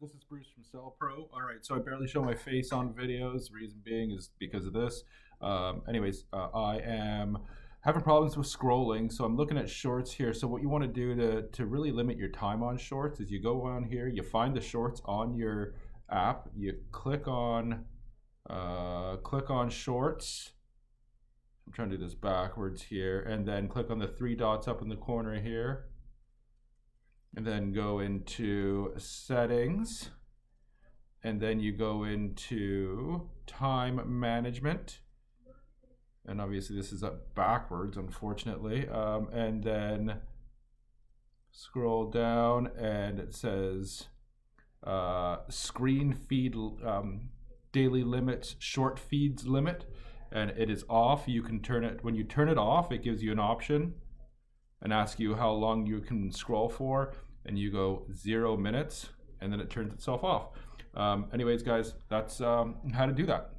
This is Bruce from Cell Pro. All right, so I barely show my face on videos. Reason being is because of this. I am having problems with scrolling, so I'm looking at shorts here. So what you want to do to really limit your time on shorts is you go on here, you find the shorts on your app, you click on shorts. I'm trying to do this backwards here, and then click on the three dots up in the corner here. And then go into settings, and then you go into time management, and obviously this is up backwards, unfortunately, and then scroll down and it says screen feed daily limits, short feeds limit, and it is off. You can turn it, when you turn it off, it gives you an option and ask you how long you can scroll for, and you go 0 minutes, and then it turns itself off. Anyways, guys, that's how to do that.